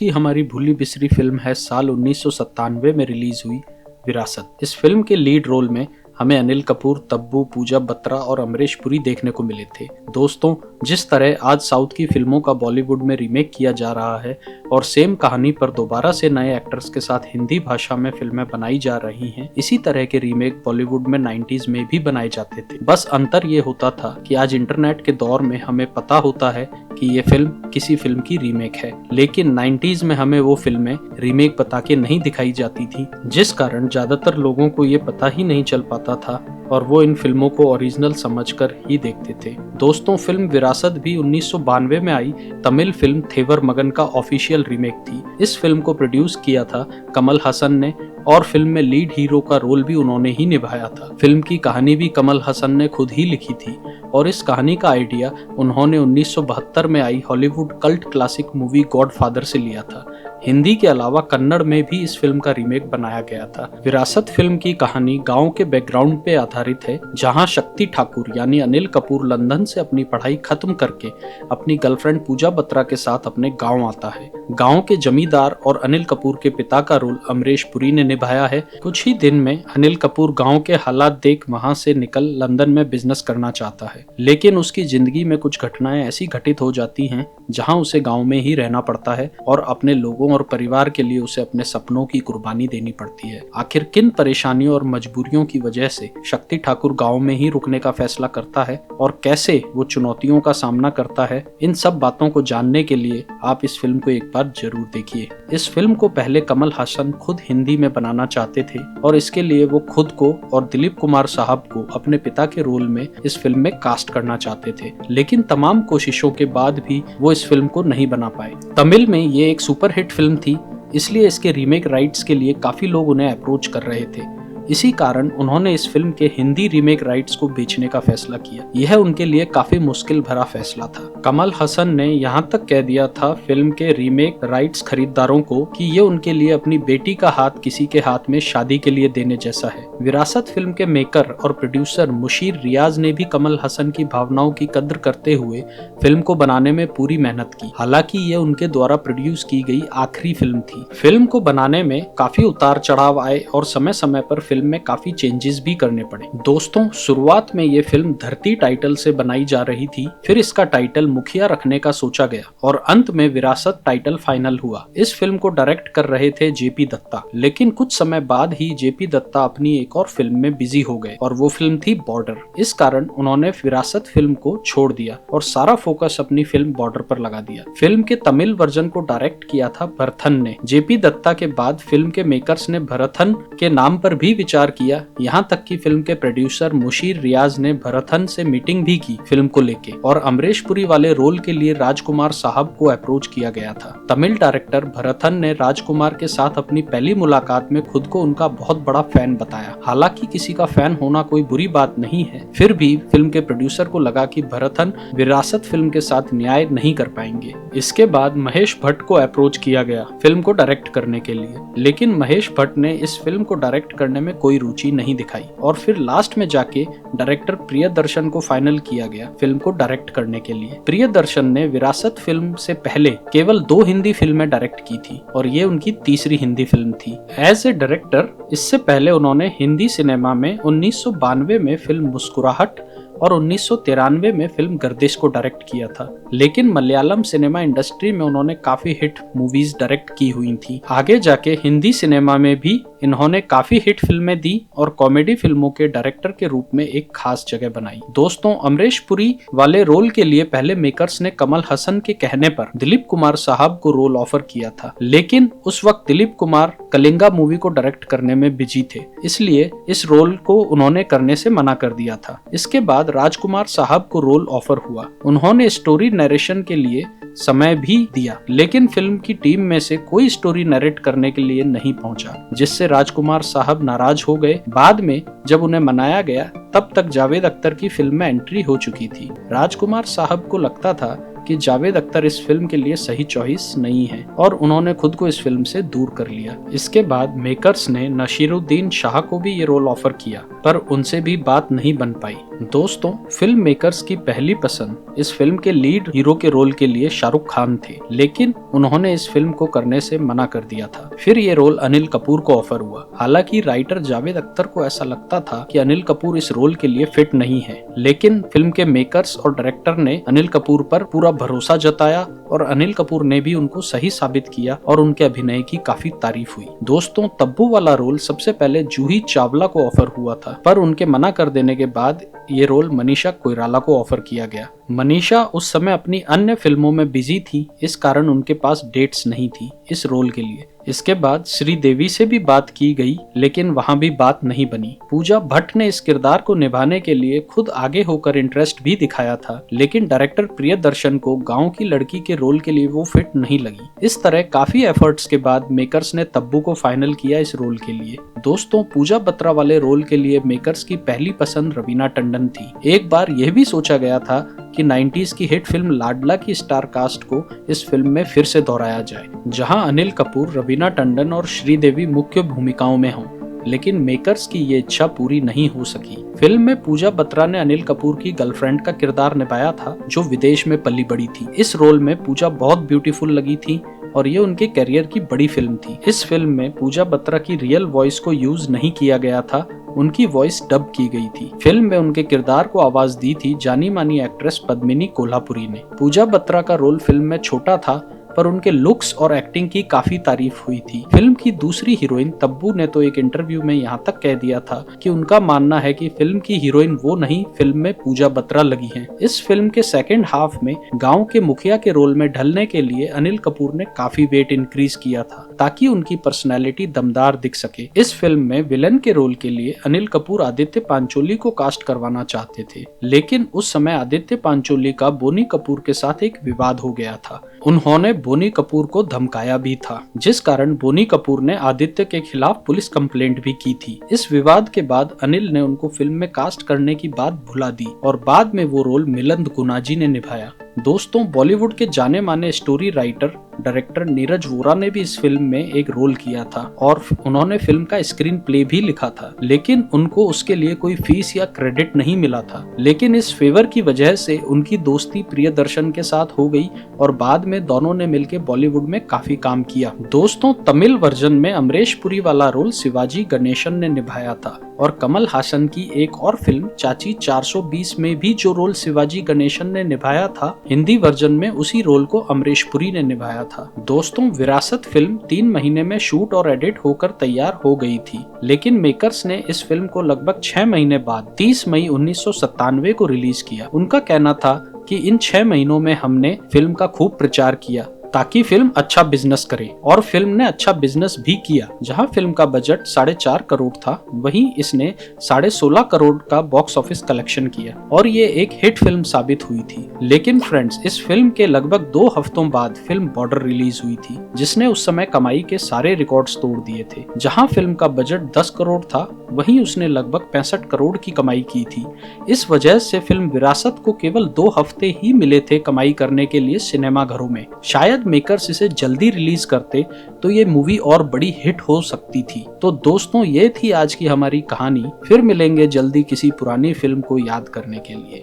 की हमारी भूली बिसरी फिल्म है साल 1997 में रिलीज हुई विरासत। इस फिल्म के लीड रोल में हमें अनिल कपूर, तब्बू, पूजा बत्रा और अमरीश पुरी देखने को मिले थे। दोस्तों, जिस तरह आज साउथ की फिल्मों का बॉलीवुड में रीमेक किया जा रहा है और सेम कहानी पर दोबारा से नए एक्टर्स के साथ हिंदी भाषा में फिल्में बनाई जा रही हैं, इसी तरह के रीमेक बॉलीवुड में 90s में भी बनाए जाते थे। बस अंतर ये होता था कि आज इंटरनेट के दौर में हमें पता होता है कि ये फिल्म किसी फिल्म की रीमेक है, लेकिन 90s में हमें वो फिल्में रीमेक बता के नहीं दिखाई जाती थी, जिस कारण ज्यादातर लोगों को ये पता ही नहीं चल पाता था और वो इन फिल्मों को ओरिजिनल समझकर ही देखते थे। दोस्तों, फिल्म विरासत भी 1992 में आई तमिल फिल्म थेवर मगन का ऑफिशियल रीमेक थी। इस फिल्म को प्रोड्यूस किया था कमल हसन ने और फिल्म में लीड हीरो का रोल भी उन्होंने ही निभाया था। फिल्म की कहानी भी कमल हसन ने खुद ही लिखी थी और इस कहानी का आइडिया उन्होंने 1972 में आई Hollywood cult classic movie Godfather से लिया था। हिंदी के अलावा कन्नड़ में भी इस फिल्म का रीमेक बनाया गया था। विरासत फिल्म की कहानी गांव के बैकग्राउंड पे आधारित है, जहां शक्ति ठाकुर यानी अनिल कपूर लंदन से अपनी पढ़ाई खत्म करके अपनी गर्लफ्रेंड पूजा बत्रा के साथ अपने गांव आता है। गांव के जमींदार और अनिल कपूर के पिता का रोल अमरीश पुरी ने निभाया है। कुछ ही दिन में अनिल कपूर गांव के हालात देख वहां से निकल लंदन में बिजनेस करना चाहता है, लेकिन उसकी जिंदगी में कुछ घटनाएं ऐसी घटित हो जाती हैं जहां उसे गांव में ही रहना पड़ता है और अपने लोगों और परिवार के लिए उसे अपने सपनों की कुर्बानी देनी पड़ती है। आखिर किन परेशानियों और मजबूरियों की वजह से शक्ति ठाकुर गांव में ही रुकने का फैसला करता है और कैसे वो चुनौतियों का सामना करता है, इन सब बातों को जानने के लिए आप इस फिल्म को एक बार जरूर देखिए। इस फिल्म को पहले कमल हसन खुद हिंदी में बनाना चाहते थे और इसके लिए वो खुद को और दिलीप कुमार साहब को अपने पिता के रोल में इस फिल्म में कास्ट करना चाहते थे, लेकिन तमाम कोशिशों के बाद भी वो इस फिल्म को नहीं बना पाए। तमिल में ये एक सुपरहिट फिल्म थी, इसलिए इसके रीमेक राइट्स के लिए काफी लोग उन्हें अप्रोच कर रहे थे। इसी कारण उन्होंने इस फिल्म के हिंदी रीमेक राइट्स को बेचने का फैसला किया। यह उनके लिए काफी मुश्किल भरा फैसला था। कमल हसन ने यहाँ तक कह दिया था फिल्म के रीमेक राइट्स खरीदारों को कि ये उनके लिए अपनी बेटी का हाथ किसी के हाथ में शादी के लिए देने जैसा है। विरासत फिल्म के मेकर और प्रोड्यूसर मुशीर रियाज ने भी कमल हसन की भावनाओं की कद्र करते हुए फिल्म को बनाने में पूरी मेहनत की। हालांकि ये उनके द्वारा प्रोड्यूस की गई आखिरी फिल्म थी। फिल्म को बनाने में काफी उतार चढ़ाव आए और समय समय पर फिल्म में काफी चेंजेस भी करने पड़े। दोस्तों, शुरुआत में ये फिल्म धरती टाइटल से बनाई जा रही थी, फिर इसका टाइटल मुखिया रखने का सोचा गया और अंत में विरासत टाइटल फाइनल हुआ। इस फिल्म को डायरेक्ट कर रहे थे जेपी दत्ता, लेकिन कुछ समय बाद ही जेपी दत्ता अपनी एक और फिल्म में बिजी हो गए और वो फिल्म थी बॉर्डर। इस कारण उन्होंने विरासत फिल्म को छोड़ दिया और सारा फोकस अपनी फिल्म बॉर्डर पर लगा दिया। फिल्म के तमिल वर्जन को डायरेक्ट किया था भरथन ने। जेपी दत्ता के बाद फिल्म के मेकर्स ने भरथन के नाम पर भी विचार किया, यहाँ तक कि फिल्म के प्रोड्यूसर मुशीर रियाज ने भरथन से मीटिंग भी की फिल्म को लेके और अमरीश पुरी वाले रोल के लिए राजकुमार साहब को अप्रोच किया गया था। तमिल डायरेक्टर भरथन ने राजकुमार के साथ अपनी पहली मुलाकात में खुद को उनका बहुत बड़ा फैन बताया। हालांकि किसी का फैन होना कोई बुरी बात नहीं है, फिर भी फिल्म के प्रोड्यूसर को लगा कि भरथन विरासत फिल्म के साथ न्याय नहीं कर पाएंगे। इसके बाद महेश भट्ट को अप्रोच किया गया फिल्म को डायरेक्ट करने के लिए, लेकिन महेश भट्ट ने इस फिल्म को डायरेक्ट करने में कोई रुचि नहीं दिखाई और फिर लास्ट में जाके डायरेक्टर प्रियदर्शन को फाइनल किया गया फिल्म को डायरेक्ट करने के लिए। प्रियदर्शन ने विरासत फिल्म से पहले केवल 2 हिंदी फिल्में डायरेक्ट की थी और ये उनकी तीसरी हिंदी फिल्म थी। एज ए डायरेक्टर इससे पहले उन्होंने हिंदी सिनेमा में 1992 में फिल्म मुस्कुराहट और 1993 में फिल्म गर्दिश को डायरेक्ट किया था, लेकिन मलयालम सिनेमा इंडस्ट्री में उन्होंने काफी हिट मूवीज डायरेक्ट की हुई थी। आगे जाके हिंदी सिनेमा में भी इन्होंने काफी हिट फिल्में दी और कॉमेडी फिल्मों के डायरेक्टर के रूप में एक खास जगह बनाई। दोस्तों, अमरीश पुरी वाले रोल के लिए पहले मेकर्स ने कमल हसन के कहने पर दिलीप कुमार साहब को रोल ऑफर किया था, लेकिन उस वक्त दिलीप कुमार कलिंगा मूवी को डायरेक्ट करने में बिजी थे, इसलिए इस रोल को उन्होंने करने से मना कर दिया था। इसके बाद राजकुमार साहब को रोल ऑफर हुआ। उन्होंने स्टोरी नरेशन के लिए समय भी दिया, लेकिन फिल्म की टीम में से कोई स्टोरी नरेट करने के लिए नहीं पहुंचा, जिससे राजकुमार साहब नाराज हो गए। बाद में जब उन्हें मनाया गया तब तक जावेद अख्तर की फिल्म में एंट्री हो चुकी थी। राजकुमार साहब को लगता था कि जावेद अख्तर इस फिल्म के लिए सही चॉइस नहीं है और उन्होंने खुद को इस फिल्म से दूर कर लिया। इसके बाद मेकर्स ने नसीरुद्दीन शाह को भी ये रोल ऑफर किया, पर उनसे भी बात नहीं बन पाई। दोस्तों, फिल्म मेकर्स की पहली पसंद इस फिल्म के लीड हीरो के रोल के लिए शाहरुख खान थे, लेकिन उन्होंने इस फिल्म को करने से मना कर दिया था। फिर ये रोल अनिल कपूर को ऑफर हुआ। हालांकि राइटर जावेद अख्तर को ऐसा लगता था कि अनिल कपूर इस रोल के लिए फिट नहीं है, लेकिन फिल्म के मेकर्स और डायरेक्टर ने अनिल कपूर पर पूरा भरोसा जताया और अनिल कपूर ने भी उनको सही साबित किया और उनके अभिनय की काफी तारीफ हुई। दोस्तों, तब्बू वाला रोल सबसे पहले जूही चावला को ऑफर हुआ था, पर उनके मना कर देने के बाद ये रोल मनीषा कोइराला को ऑफर किया गया। मनीषा उस समय अपनी अन्य फिल्मों में बिजी थी, इस कारण उनके पास डेट्स नहीं थी इस रोल के लिए। इसके बाद श्रीदेवी से भी बात की गई, लेकिन वहां भी बात नहीं बनी। पूजा भट्ट ने इस किरदार को निभाने के लिए खुद आगे होकर इंटरेस्ट भी दिखाया था, लेकिन डायरेक्टर प्रियदर्शन को गांव की लड़की के रोल के लिए वो फिट नहीं लगी। इस तरह काफी एफर्ट्स के बाद मेकर्स ने तब्बू को फाइनल किया इस रोल के लिए। दोस्तों, पूजा बत्रा वाले रोल के लिए मेकर्स की पहली पसंद रवीना टंडन थी। एक बार यह भी सोचा गया था कि 90s की हिट फिल्म लाडला की स्टार कास्ट को इस फिल्म में फिर से दोहराया जाए, जहां अनिल कपूर, रवीना टंडन और श्रीदेवी मुख्य भूमिकाओं में हों, लेकिन मेकर्स की ये इच्छा पूरी नहीं हो सकी। फिल्म में पूजा बत्रा ने अनिल कपूर की गर्लफ्रेंड का किरदार निभाया था, जो विदेश में पली बड़ी थी। इस रोल में पूजा बहुत ब्यूटीफुल लगी थी और ये उनके करियर की बड़ी फिल्म थी। इस फिल्म में पूजा बत्रा की रियल वॉइस को यूज नहीं किया गया था, उनकी वॉइस डब की गई थी। फिल्म में उनके किरदार को आवाज दी थी जानी मानी एक्ट्रेस पद्मिनी कोल्हापुरी ने। पूजा बत्रा का रोल फिल्म में छोटा था, पर उनके लुक्स और एक्टिंग की काफी तारीफ हुई थी। फिल्म की दूसरी हीरोइन तब्बू ने तो एक इंटरव्यू में यहाँ तक कह दिया था कि उनका मानना है कि फिल्म की हीरोइन वो नहीं, फिल्म में पूजा बत्रा लगी हैं। इस फिल्म के सेकेंड हाफ में गांव के मुखिया के रोल में ढलने के लिए अनिल कपूर ने काफी वेट इंक्रीज किया था, ताकि उनकी पर्सनैलिटी दमदार दिख सके। इस फिल्म में विलन के रोल के लिए अनिल कपूर आदित्य पांचोली को कास्ट करवाना चाहते थे, लेकिन उस समय आदित्य पांचोली का बोनी कपूर के साथ एक विवाद हो गया था। उन्होंने बोनी कपूर को धमकाया भी था, जिस कारण बोनी कपूर ने आदित्य के खिलाफ पुलिस कंप्लेंट भी की थी। इस विवाद के बाद अनिल ने उनको फिल्म में कास्ट करने की बात भुला दी और बाद में वो रोल मिलिंद गुनाजी ने निभाया। दोस्तों, बॉलीवुड के जाने माने story writer director Neeraj Vora ने भी इस फिल्म में एक रोल किया था और उन्होंने फिल्म का स्क्रीन प्ले भी लिखा था, लेकिन उनको उसके लिए कोई फीस या क्रेडिट नहीं मिला था। लेकिन इस फेवर की वजह से उनकी दोस्ती प्रियदर्शन के साथ हो गई और बाद में दोनों ने मिलकर बॉलीवुड में काफी काम किया। दोस्तों, तमिल वर्जन में अमरीश पुरी वाला रोल शिवाजी गणेशन ने निभाया था और कमल हासन की एक और फिल्म चाची 420 में भी जो रोल शिवाजी गणेशन ने निभाया था, हिंदी वर्जन में उसी रोल को अमरीश पुरी ने निभाया था। दोस्तों, विरासत फिल्म 3 महीने में शूट और एडिट होकर तैयार हो गई थी, लेकिन मेकर्स ने इस फिल्म को लगभग 6 महीने बाद 30 मई 1997 को रिलीज किया। उनका कहना था कि इन 6 महीनों में हमने फिल्म का खूब प्रचार किया ताकि फिल्म अच्छा बिजनेस करे, और फिल्म ने अच्छा बिजनेस भी किया। जहां फिल्म का बजट 4.5 करोड़ था, वहीं इसने 16.5 करोड़ का बॉक्स ऑफिस कलेक्शन किया और ये एक हिट फिल्म साबित हुई थी। लेकिन फ्रेंड्स, इस फिल्म के लगभग 2 हफ्तों बाद फिल्म बॉर्डर रिलीज हुई थी, जिसने उस समय कमाई के सारे रिकॉर्ड्स तोड़ दिए थे। जहां फिल्म का बजट 10 करोड़ था, वहीं उसने लगभग 65 करोड़ की कमाई की थी। इस वजह से फिल्म विरासत को केवल 2 हफ्ते ही मिले थे कमाई करने के लिए सिनेमा घरों में। शायद मेकर्स इसे जल्दी रिलीज करते तो ये मूवी और बड़ी हिट हो सकती थी। तो दोस्तों, ये थी आज की हमारी कहानी। फिर मिलेंगे जल्दी किसी पुरानी फिल्म को याद करने के लिए।